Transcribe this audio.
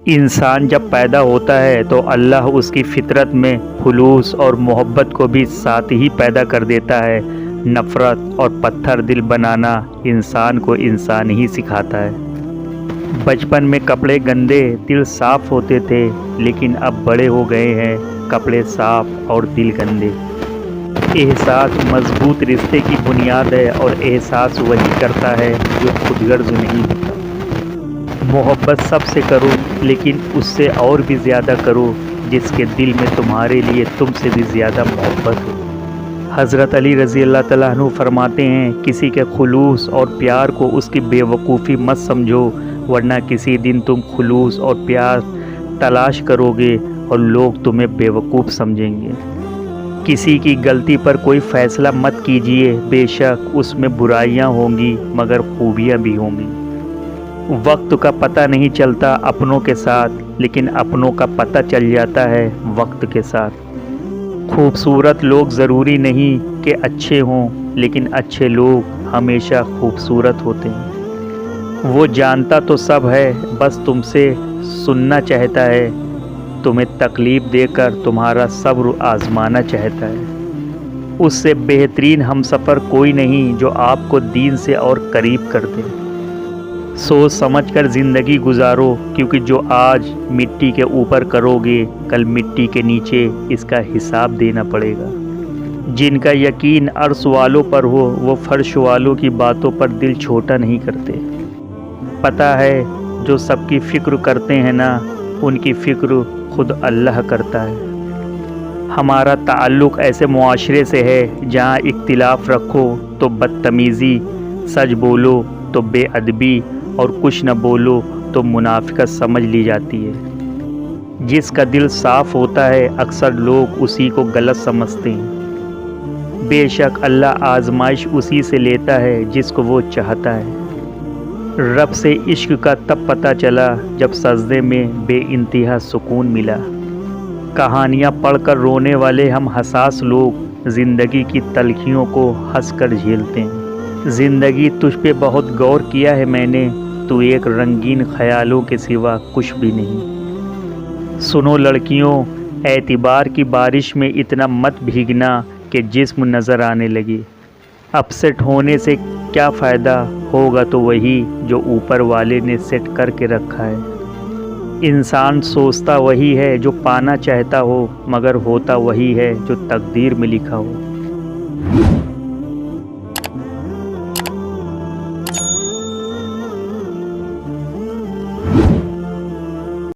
انسان جب پیدا ہوتا ہے تو اللہ اس کی فطرت میں خلوص اور محبت کو بھی ساتھ ہی پیدا کر دیتا ہے۔ نفرت اور پتھر دل بنانا انسان کو انسان ہی سکھاتا ہے۔ بچپن میں کپڑے گندے دل صاف ہوتے تھے، لیکن اب بڑے ہو گئے ہیں کپڑے صاف اور دل گندے۔ احساس مضبوط رشتے کی بنیاد ہے، اور احساس وہی کرتا ہے جو خود غرض نہیں ہوتا۔ محبت سب سے کرو، لیکن اس سے اور بھی زیادہ کرو جس کے دل میں تمہارے لیے تم سے بھی زیادہ محبت ہو۔ حضرت علی رضی اللہ تعالیٰ عنہ فرماتے ہیں، کسی کے خلوص اور پیار کو اس کی بے وقوفی مت سمجھو، ورنہ کسی دن تم خلوص اور پیار تلاش کرو گے اور لوگ تمہیں بے وقوف سمجھیں گے۔ کسی کی غلطی پر کوئی فیصلہ مت کیجیے، بے شک اس میں برائیاں ہوں گی مگر خوبیاں بھی ہوں گی۔ وقت کا پتہ نہیں چلتا اپنوں کے ساتھ، لیکن اپنوں کا پتہ چل جاتا ہے وقت کے ساتھ۔ خوبصورت لوگ ضروری نہیں کہ اچھے ہوں، لیکن اچھے لوگ ہمیشہ خوبصورت ہوتے ہیں۔ وہ جانتا تو سب ہے، بس تم سے سننا چاہتا ہے، تمہیں تکلیف دے کر تمہارا صبر آزمانا چاہتا ہے۔ اس سے بہترین ہمسفر کوئی نہیں جو آپ کو دین سے اور قریب کر دے۔ سوچ سمجھ کر زندگی گزارو، کیونکہ جو آج مٹی کے اوپر کرو گے کل مٹی کے نیچے اس کا حساب دینا پڑے گا۔ جن کا یقین عرش والوں پر ہو وہ فرش والوں کی باتوں پر دل چھوٹا نہیں کرتے۔ پتہ ہے جو سب کی فکر کرتے ہیں نا، ان کی فکر خود اللہ کرتا ہے۔ ہمارا تعلق ایسے معاشرے سے ہے جہاں اختلاف رکھو تو بدتمیزی، سچ بولو تو بے ادبی، اور کچھ نہ بولو تو منافقت سمجھ لی جاتی ہے۔ جس کا دل صاف ہوتا ہے اکثر لوگ اسی کو غلط سمجھتے ہیں۔ بے شک اللہ آزمائش اسی سے لیتا ہے جس کو وہ چاہتا ہے۔ رب سے عشق کا تب پتہ چلا جب سجدے میں بے انتہا سکون ملا۔ کہانیاں پڑھ کر رونے والے ہم حساس لوگ زندگی کی تلخیوں کو ہنس کر جھیلتے ہیں۔ زندگی تجھ پہ بہت غور کیا ہے میں نے، تو ایک رنگین خیالوں کے سوا کچھ بھی نہیں۔ سنو لڑکیوں، اعتبار کی بارش میں اتنا مت بھیگنا کہ جسم نظر آنے لگے۔ اپسیٹ ہونے سے کیا فائدہ، ہوگا تو وہی جو اوپر والے نے سیٹ کر کے رکھا ہے۔ انسان سوچتا وہی ہے جو پانا چاہتا ہو، مگر ہوتا وہی ہے جو تقدیر میں لکھا ہو۔